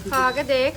खा के देख।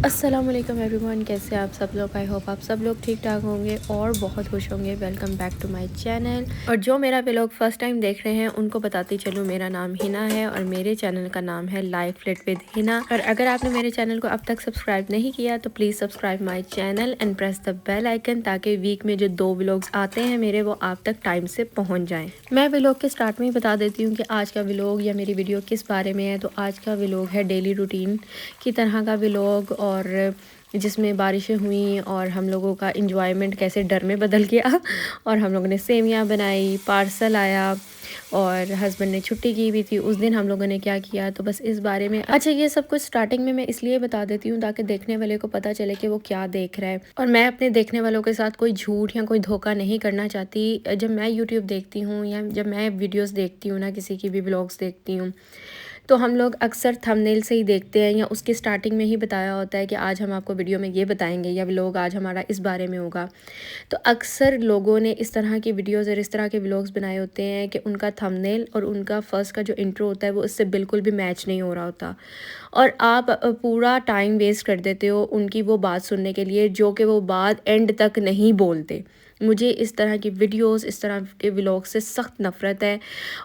अस्सलाम वालेकुम एवरीवन, कैसे आप सब लोग। आई होप आप सब लोग ठीक ठाक होंगे और बहुत खुश होंगे। Welcome back to my channel. और जो मेरा व्लॉग फर्स्ट टाइम देख रहे हैं उनको बताती चलूँ, मेरा नाम हिना है और मेरे चैनल का नाम है लाइफ लिट विद हिना। और अगर आपने मेरे चैनल को अब तक सब्सक्राइब नहीं किया तो please subscribe my channel and press the bell icon, ताकि वीक में जो 2 व्लॉग्स आते हैं मेरे, वो आप तक टाइम से पहुँच जाएँ। मैं व्लॉग के स्टार्ट में ही बता देती हूँ कि आज का व्लॉग या मेरी वीडियो किस बारे में है। तो आज का व्लॉग है डेली रूटीन की तरह का व्लॉग, और जिसमें बारिशें हुई और हम लोगों का इंजॉयमेंट कैसे डर में बदल गया। और हम लोगों ने सेवियां बनाई, पार्सल आया और हस्बैंड ने छुट्टी की हुई थी उस दिन हम लोगों ने क्या किया, तो बस इस बारे में। अच्छा, ये सब कुछ स्टार्टिंग में मैं इसलिए बता देती हूँ ताकि देखने वाले को पता चले कि वो क्या देख रहा है। और मैं अपने देखने वालों के साथ कोई झूठ या कोई धोखा नहीं करना चाहती। जब मैं यूट्यूब देखती हूँ या जब मैं वीडियोज़ देखती हूँ ना, किसी की भी व्लॉग्स देखती हूँ, तो हम लोग अक्सर थंबनेल से ही देखते हैं या उसके स्टार्टिंग में ही बताया होता है कि आज हम आपको वीडियो में ये बताएंगे या व्लॉग आज हमारा इस बारे में होगा। तो अक्सर लोगों ने इस तरह की वीडियोज़ और इस तरह के व्लॉग्स बनाए होते हैं कि उनका थंबनेल और उनका फर्स्ट का जो इंट्रो होता है वो इससे बिल्कुल भी मैच नहीं हो रहा होता, और आप पूरा टाइम वेस्ट कर देते हो उनकी वो बात सुनने के लिए जो कि वो बात एंड तक नहीं बोलते। मुझे इस तरह की वीडियोस, इस तरह के व्लॉग से सख्त नफ़रत है।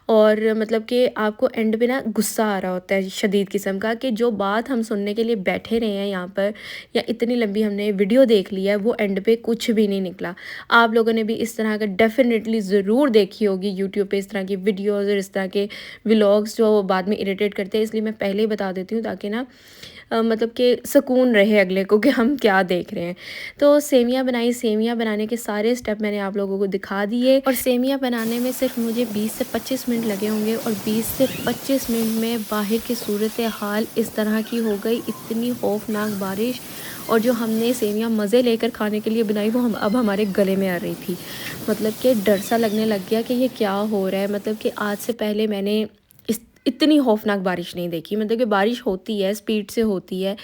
और मतलब कि आपको एंड पे ना गुस्सा आ रहा होता है शदीद किस्म का, कि जो बात हम सुनने के लिए बैठे रहे हैं यहाँ पर, या इतनी लंबी हमने वीडियो देख लिया है, वो एंड पे कुछ भी नहीं निकला। आप लोगों ने भी इस तरह का डेफिनेटली ज़रूर देखी होगी यूट्यूब पे इस तरह की वीडियोज़ और इस तरह के व्लॉग्स जो बाद में इरिटेट करते हैं। इसलिए मैं पहले ही बता देती हूँ ताकि ना मतलब कि सुकून रहे अगले को कि हम क्या देख रहे हैं। तो सेवियां बनाई, सेवियां बनाने के सारे स्टेप मैंने आप लोगों को दिखा दिए। और सेवियां बनाने में सिर्फ मुझे 20 से 25 मिनट लगे होंगे, और 20 से 25 मिनट में बाहर की सूरत हाल इस तरह की हो गई, इतनी खौफनाक बारिश। और जो हमने सेवियां मज़े लेकर खाने के लिए बनाई वो हम अब हमारे गले में आ रही थी। मतलब कि डर सा लगने लग गया कि ये क्या हो रहा है। मतलब कि आज से पहले मैंने इतनी खौफनाक बारिश नहीं देखी। मतलब कि बारिश होती है, स्पीड से होती है,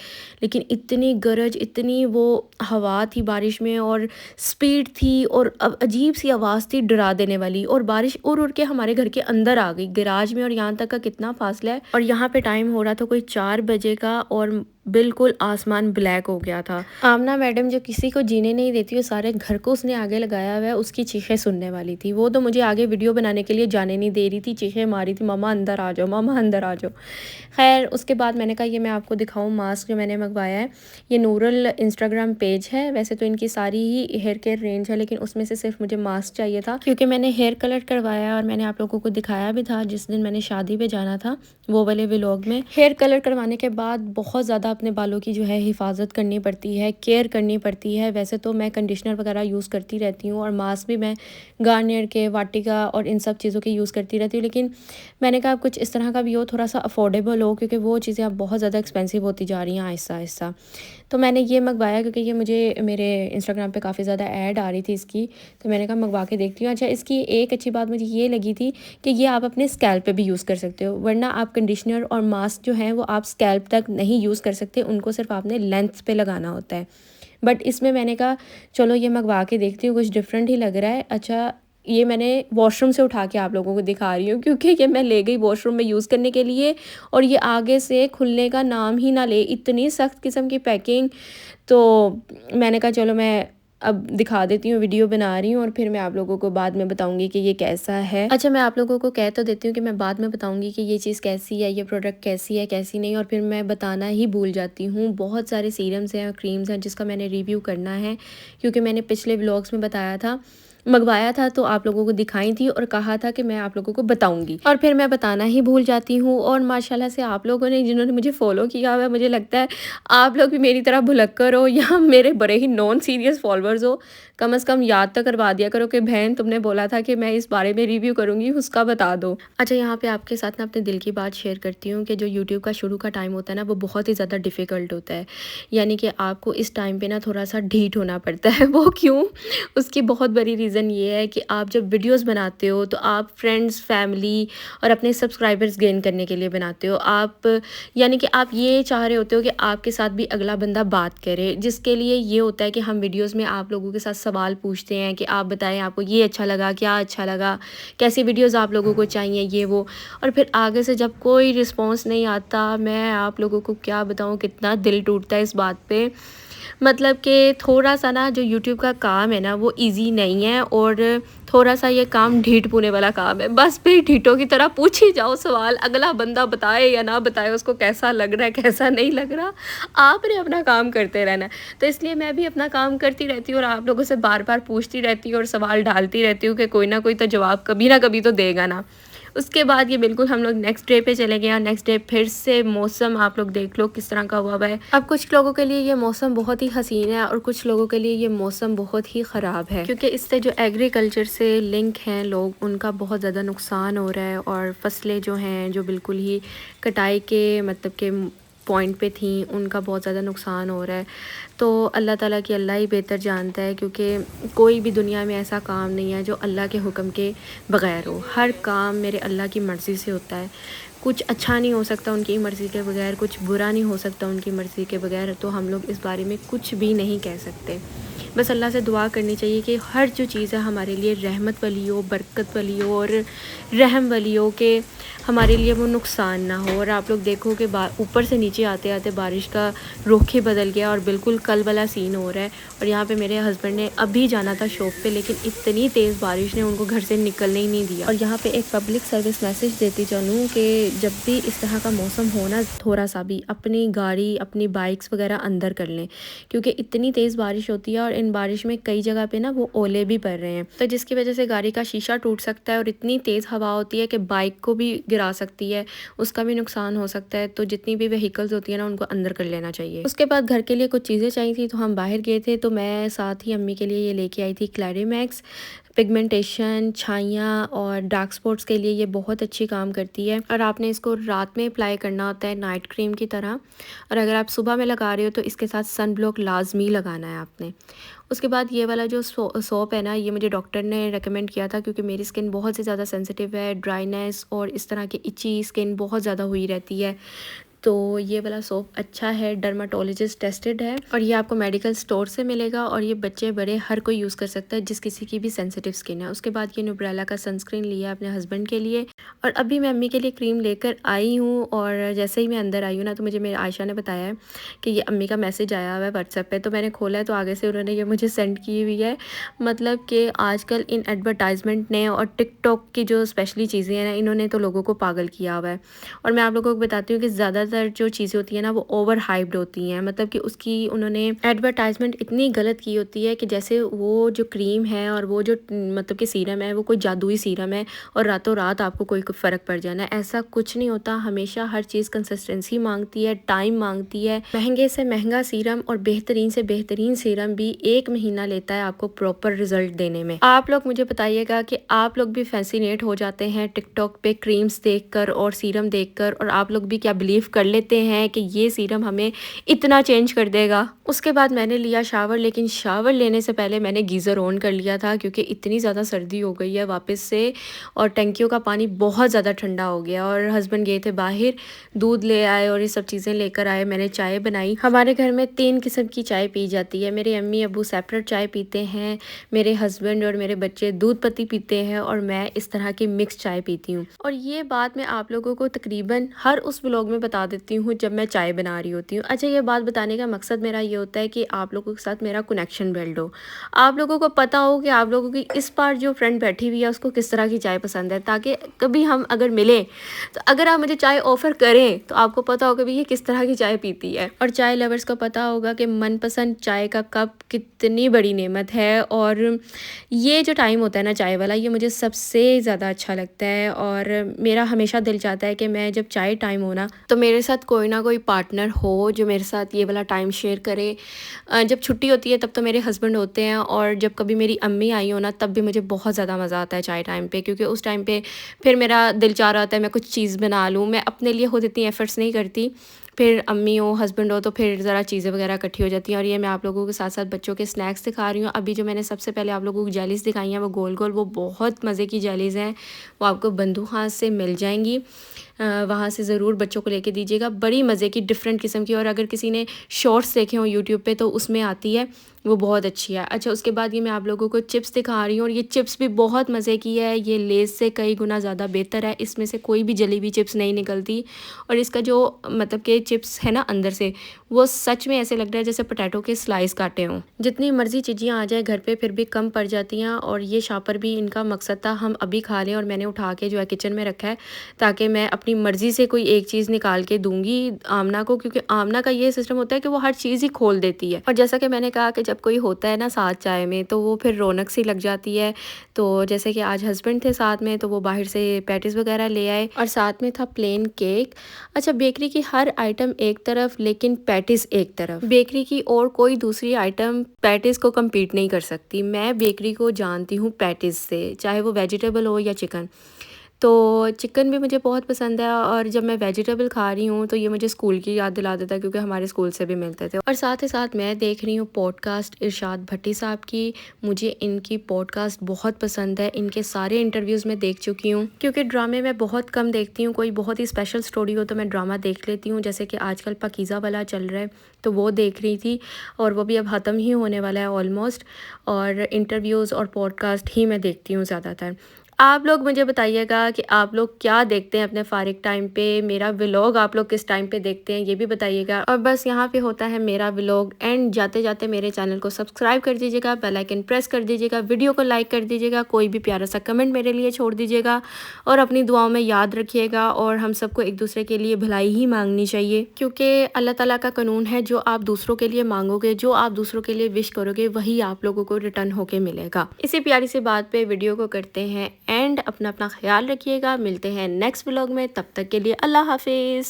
लेकिन इतनी गरज, इतनी वो हवा थी बारिश में, और स्पीड थी, और अब अजीब सी आवाज़ थी डरा देने वाली। और बारिश उड़ उड़ के हमारे घर के अंदर आ गई, गैराज में, और यहाँ तक का कितना फासला है। और यहाँ पे टाइम हो रहा था कोई 4 बजे का, और बिल्कुल आसमान ब्लैक हो गया था। आमना मैडम जो किसी को जीने नहीं देती, वो सारे घर को उसने आगे लगाया हुआ है, उसकी चीखें सुनने वाली थी। वो तो मुझे आगे वीडियो बनाने के लिए जाने नहीं दे रही थी, चीखें मारी थी, मामा अंदर आ जाओ, मामा अंदर आ जाओ। खैर उसके बाद मैंने कहा ये मैं आपको दिखाऊं मास्क जो मैंने मंगवाया है। ये नूरल इंस्टाग्राम पेज है, वैसे तो इनकी सारी ही हेयर केयर रेंज है, लेकिन उसमें से सिर्फ मुझे मास्क चाहिए था क्योंकि मैंने हेयर कलर करवाया, और मैंने आप लोगों को दिखाया भी था जिस दिन मैंने शादी पे जाना था, वो वाले व्लॉग में। हेयर कलर करवाने के बाद बहुत ज़्यादा अपने बालों की जो है हिफाजत करनी पड़ती है, केयर करनी पड़ती है। वैसे तो मैं कंडीशनर वगैरह यूज़ करती रहती हूँ, और मास्क भी मैं गार्नियर के, वाटिका और इन सब चीज़ों के यूज़ करती रहती हूँ, लेकिन मैंने कहा कुछ इस तरह का भी हो, थोड़ा सा अफोर्डेबल हो, क्योंकि वो चीज़ें अब बहुत ज़्यादा एक्सपेंसिव होती जा रही हैं आहिस्ता आहिस्ता। तो मैंने ये मंगवाया क्योंकि ये मुझे मेरे इंस्टाग्राम पे काफ़ी ज़्यादा ऐड आ रही थी इसकी, तो मैंने कहा मंगवा के देखती हूँ। अच्छा, इसकी एक अच्छी बात मुझे ये लगी थी कि ये आप अपने स्कैल्प पे भी यूज़ कर सकते हो, वरना आप कंडीशनर और मास्क जो हैं वो आप स्कैल्प तक नहीं यूज़ कर सकते, उनको सिर्फ आपने लेंथ पे लगाना होता है। बट इसमें मैंने कहा चलो ये मंगवा के देखती हूँ, कुछ डिफरेंट ही लग रहा है। अच्छा, ये मैंने वॉशरूम से उठा के आप लोगों को दिखा रही हूँ क्योंकि ये मैं ले गई वॉशरूम में यूज़ करने के लिए, और ये आगे से खुलने का नाम ही ना ले, इतनी सख्त किस्म की पैकिंग। तो मैंने कहा चलो मैं अब दिखा देती हूँ, वीडियो बना रही हूँ, और फिर मैं आप लोगों को बाद में बताऊंगी कि ये कैसा है। अच्छा, मैं आप लोगों को कह तो देती हूँ कि मैं बाद में बताऊंगी कि ये चीज़ कैसी है, ये प्रोडक्ट कैसी है कैसी नहीं, और फिर मैं बताना ही भूल जाती हूँ। बहुत सारे सीरम्स हैं और क्रीम्स हैं जिसका मैंने रिव्यू करना है, क्योंकि मैंने पिछले व्लॉग्स में बताया था, मंगवाया था, तो आप लोगों को दिखाई थी और कहा था कि मैं आप लोगों को बताऊंगी, और फिर मैं बताना ही भूल जाती हूँ। और माशाल्लाह से आप लोगों ने, जिन्होंने मुझे फॉलो किया हुआ है, मुझे लगता है आप लोग भी मेरी तरह भुलक्कर हो या मेरे बड़े ही नॉन सीरियस फॉलोअर्स हो। कम से कम याद तो करवा दिया करो कि बहन तुमने बोला था कि मैं इस बारे में रिव्यू करूँगी, उसका बता दो। अच्छा, यहाँ पे आपके साथ ना अपने दिल की बात शेयर करती हूँ कि जो यूट्यूब का शुरू का टाइम होता है ना, वो बहुत ही ज़्यादा डिफ़िकल्ट होता है। यानी कि आपको इस टाइम पे ना थोड़ा सा ढीठ होना पड़ता है। वो क्यों, उसकी बहुत बड़ी रीज़न रीज़न ये है कि आप जब वीडियोस बनाते हो तो आप फ्रेंड्स, फैमिली और अपने सब्सक्राइबर्स गेन करने के लिए बनाते हो। आप यानी कि आप ये चाह रहे होते हो कि आपके साथ भी अगला बंदा बात करे, जिसके लिए ये होता है कि हम वीडियोस में आप लोगों के साथ सवाल पूछते हैं कि आप बताएं आपको ये अच्छा लगा, क्या अच्छा लगा, कैसी वीडियोस आप लोगों को चाहिए, ये वो। और फिर आगे से जब कोई रिस्पॉन्स नहीं आता, मैं आप लोगों को क्या बताऊँ कितना दिल टूटता है इस बात पे। मतलब कि थोड़ा-सा ना जो यूट्यूब का काम है ना वो ईज़ी नहीं है, और थोड़ा-सा ये काम ढीठ पूने वाला काम है। बस फिर ढीठों की तरह पूछी जाओ सवाल, अगला बंदा बताए या ना बताए, उसको कैसा लग रहा है, कैसा नहीं लग रहा, आपने अपना काम करते रहना है। तो इसलिए मैं भी अपना काम करती रहती हूँ और आप लोगों से बार-बार पूछती रहती हूँ और सवाल डालती रहती हूँ कि कोई ना कोई तो जवाब कभी ना कभी तो देगा ना। उसके बाद ये बिल्कुल हम लोग नेक्स्ट डे पे चले गए और नेक्स्ट डे फिर से मौसम आप लोग देख लो किस तरह का हुआ हुआ है। अब कुछ लोगों के लिए ये मौसम बहुत ही हसीन है और कुछ लोगों के लिए ये मौसम बहुत ही ख़राब है, क्योंकि इससे जो एग्रीकल्चर से लिंक हैं लोग, उनका बहुत ज़्यादा नुकसान हो रहा है और फसलें जो हैं जो बिल्कुल ही कटाई के मतलब के पॉइंट पे थी, उनका बहुत ज़्यादा नुकसान हो रहा है। तो अल्लाह ताला की अल्लाह ही बेहतर जानता है, क्योंकि कोई भी दुनिया में ऐसा काम नहीं है जो अल्लाह के हुक्म के बग़ैर हो। हर काम मेरे अल्लाह की मर्ज़ी से होता है। कुछ अच्छा नहीं हो सकता उनकी मर्ज़ी के बगैर, कुछ बुरा नहीं हो सकता उनकी मर्ज़ी के बगैर। तो हम लोग इस बारे में कुछ भी नहीं कह सकते। बस अल्लाह से दुआ करनी चाहिए कि हर जो चीज़ है हमारे लिए रहमत वाली हो, बरकत वाली हो और रहम वाली हो, कि हमारे लिए वो नुकसान ना हो। और आप लोग देखो कि ऊपर से नीचे आते आते बारिश का रुख ही बदल गया और बिल्कुल कल वाला सीन हो रहा है। और यहाँ पे मेरे हस्बैंड ने अभी जाना था शॉप पे, लेकिन इतनी तेज़ बारिश ने उनको घर से निकलने ही नहीं दिया। और यहाँ पे एक पब्लिक सर्विस मैसेज देती चलूँ कि जब भी इस तरह का मौसम हो ना, थोड़ा सा भी अपनी गाड़ी, अपनी बाइक्स वगैरह अंदर कर लें, क्योंकि इतनी तेज़ बारिश होती है और इन बारिश में कई जगह पे ना वो ओले भी पड़ रहे हैं, तो जिसकी वजह से गाड़ी का शीशा टूट सकता है और इतनी तेज़ हवा होती है कि बाइक को भी गिरा सकती है, उसका भी नुकसान हो सकता है। तो जितनी भी व्हीकल्स होती है ना उनको अंदर कर लेना चाहिए। उसके बाद घर के लिए कुछ चीज़ें चाहिए थी तो हम बाहर गए थे, तो मैं साथ ही अम्मी के लिए ये लेके आई थी क्लैरिमैक्स पिगमेंटेशन, छाइयाँ और डार्क स्पॉट्स के लिए ये बहुत अच्छी काम करती है। और आपने इसको रात में अप्लाई करना होता है नाइट क्रीम की तरह, और अगर आप सुबह में लगा रहे हो तो इसके साथ सन ब्लॉक लाजमी लगाना है आपने। उसके बाद ये वाला जो सोप है ना, ये मुझे डॉक्टर ने रेकमेंड किया था, क्योंकि मेरी स्किन बहुत ही ज़्यादा सेंसिटिव है, ड्राइनेस और इस तरह की इची स्किन बहुत ज़्यादा हुई रहती है। तो ये वाला सोप अच्छा है, डर्माटोलॉजिस्ट टेस्टेड है और ये आपको मेडिकल स्टोर से मिलेगा, और ये बच्चे बड़े हर कोई यूज़ कर सकता है जिस किसी की भी सेंसिटिव स्किन है। उसके बाद ये नुब्रेला का सनस्क्रीन लिया अपने हस्बैंड के लिए, और अभी मैं अम्मी के लिए क्रीम लेकर आई हूँ। और जैसे ही मैं अंदर आई हूँ ना, तो मुझे मेरे आयशा ने बताया है कि ये अम्मी का मैसेज आया हुआ है व्हाट्सएप पे। तो मैंने खोला है तो आगे से उन्होंने ये मुझे सेंड की हुई है। मतलब कि आजकल इन एडवर्टाइजमेंट ने और टिकटॉक की जो स्पेशली चीज़ें हैं ना, इन्होंने तो लोगों को पागल किया हुआ है। और मैं आप लोगों को बताती हूँ कि ज़्यादातर जो चीज़ें होती हैं ना वो ओवर हाइप्ड होती हैं, मतलब कि उसकी उन्होंने एडवर्टाइजमेंट इतनी गलत की होती है कि जैसे वो जो क्रीम है और वो जो मतलब कि सीरम है वो कोई जादुई सीरम है और रातों रात आपको कोई फ़र्क पड़ जाना है, ऐसा कुछ नहीं होता। हमेशा हर चीज़ कंसिस्टेंसी मांगती है, टाइम मांगती है। महंगे से महंगा सीरम और बेहतरीन से बेहतरीन सीरम भी 1 महीना लेता है आपको प्रॉपर रिजल्ट देने में। आप लोग मुझे बताइएगा कि आप लोग भी फैसिनेट हो जाते हैं टिकटॉक पे क्रीम्स देखकर और सीरम देखकर, और आप लोग भी क्या बिलीव कर लेते हैं कि ये सीरम हमें इतना चेंज कर देगा। उसके बाद मैंने लिया शावर, लेकिन शावर लेने से पहले मैंने गीज़र ऑन कर लिया था, क्योंकि इतनी ज़्यादा सर्दी हो गई है वापस से और टंकियों का पानी बहुत ज़्यादा ठंडा हो गया। और हस्बैंड गए थे बाहर, दूध ले आए और ये सब चीज़ें लेकर आए। मैंने चाय बनाई। हमारे घर में 3 किस्म की चाय पी जाती है। मेरे अम्मी अबू सेपरेट चाय पीते हैं, मेरे हस्बैंड और मेरे बच्चे दूध पत्ती पीते हैं, और मैं इस तरह की मिक्स चाय पीती हूँ। और ये बात मैं आप लोगों को तकरीबन हर उस व्लॉग में बता देती हूँ जब मैं चाय बना रही होती हूँ। अच्छा, ये बात बताने का मकसद मेरा ये होता है कि आप लोगों के साथ मेरा कनेक्शन बिल्ड हो, आप लोगों को पता हो कि आप लोगों की इस पार जो फ्रेंड बैठी हुई है उसको किस तरह की चाय पसंद है, ताकि कभी हम अगर मिले तो अगर आप मुझे चाय ऑफ़र करें तो आपको पता होगा भी ये किस तरह की चाय पीती है। और चाय लवर्स को पता होगा कि मनपसंद चाय का कप कितनी बड़ी नेमत है। और ये जो टाइम होता है ना चाय वाला, ये मुझे सबसे ज़्यादा अच्छा लगता है। और मेरा हमेशा दिल चाहता है कि मैं जब चाय टाइम हो ना, तो मेरे साथ कोई ना कोई पार्टनर हो जो मेरे साथ ये वाला टाइम शेयर करे। जब छुट्टी होती है तब तो मेरे हस्बैंड होते हैं, और जब कभी मेरी अम्मी आई हो ना तब भी मुझे बहुत ज़्यादा मज़ा आता है चाय टाइम पे, क्योंकि उस टाइम पे फिर मेरा दिल चाह रहा होता है मैं कुछ चीज़ बना लूँ। मैं अपने लिए खुद इतनी एफ़र्ट्स नहीं करती, फिर अम्मी हो हस्बैंड हो तो फिर ज़रा चीज़ें वगैरह इकट्ठी हो जाती हैं। और ये मैं आप लोगों के साथ साथ बच्चों के स्नैक्स दिखा रही हूँ। अभी जो मैंने सबसे पहले आप लोगों को जेलीज़ दिखाई हैं वो गोल गोल, वो बहुत मज़े की जेलीज़ हैं, वो आपको बंधु हाथ से मिल जाएंगी। वहाँ से ज़रूर बच्चों को लेके दीजिएगा, बड़ी मज़े की डिफरेंट किस्म की। और अगर किसी ने शॉर्ट्स देखे हों यूट्यूब पे तो उसमें आती है, वो बहुत अच्छी है। अच्छा, उसके बाद ये मैं आप लोगों को चिप्स दिखा रही हूँ, और ये चिप्स भी बहुत मज़े की है। ये लेज़ से कई गुना ज़्यादा बेहतर है, इसमें से कोई भी जली हुई चिप्स नहीं निकलती। और इसका जो मतलब कि चिप्स है ना अंदर से, वो सच में ऐसे लग रहा है जैसे पोटैटो के स्लाइस काटे हों। जितनी मर्ज़ी चीज़ें आ जाए घर पे फिर भी कम पड़ जाती हैं। और ये शापर भी इनका मकसद था हम अभी खा लें, और मैंने उठा के जो है किचन में रखा है ताकि मैं अपनी मर्ज़ी से कोई एक चीज़ निकाल के दूंगी आमना को, क्योंकि आमना का ये सिस्टम होता है कि वो हर चीज़ ही खोल देती है। और जैसा कि मैंने कहा कि जब कोई होता है ना साथ चाय में तो वो फिर रौनक सी लग जाती है। तो जैसे कि आज हस्बैंड थे साथ में, तो वो बाहर से पैटीज़ वगैरह ले आए, और साथ में था प्लेन केक। अच्छा, बेकरी की हर आइटम एक तरफ लेकिन पैटीज़ एक तरफ। बेकरी की और कोई दूसरी आइटम पैटीज़ को कम्पीट नहीं कर सकती। मैं बेकरी को जानती हूँ पैटीज़ से, चाहे वो वेजिटेबल हो या चिकन। तो चिकन भी मुझे बहुत पसंद है, और जब मैं वेजिटेबल खा रही हूँ तो ये मुझे स्कूल की याद दिला देता है, क्योंकि हमारे स्कूल से भी मिलते थे। और साथ ही साथ मैं देख रही हूँ पॉडकास्ट इरशाद भट्टी साहब की। मुझे इनकी पॉडकास्ट बहुत पसंद है, इनके सारे इंटरव्यूज़ मैं देख चुकी हूँ। क्योंकि ड्रामे मैं बहुत कम देखती हूँ, कोई बहुत ही स्पेशल स्टोरी हो तो मैं ड्रामा देख लेती हूँ, जैसे कि आजकल पाकीज़ा वाला चल रहा है तो वो देख रही थी, और वो भी अब ख़त्म ही होने वाला है ऑलमोस्ट। और इंटरव्यूज़ और पॉडकास्ट ही मैं देखती हूँ ज़्यादातर। आप लोग मुझे बताइएगा कि आप लोग क्या देखते हैं अपने फ़ारिग टाइम पे। मेरा व्लॉग आप लोग किस टाइम पे देखते हैं ये भी बताइएगा। और बस यहाँ पे होता है मेरा व्लॉग एंड। जाते जाते मेरे चैनल को सब्सक्राइब कर दीजिएगा, बेल आइकन प्रेस कर दीजिएगा, वीडियो को लाइक कर दीजिएगा, कोई भी प्यारा सा कमेंट मेरे लिए छोड़ दीजिएगा, और अपनी दुआओं में याद रखिएगा। और हम सबको एक दूसरे के लिए भलाई ही मांगनी चाहिए, क्योंकि अल्लाह ताला का कानून है, जो आप दूसरों के लिए मांगोगे, जो आप दूसरों के लिए विश करोगे, वही आप लोगों को रिटर्न होके मिलेगा। इसी प्यारी सी बात पे वीडियो को करते हैं एंड। अपना ख्याल रखिएगा, मिलते हैं नेक्स्ट व्लॉग में, तब तक के लिए अल्लाह हाफिज़।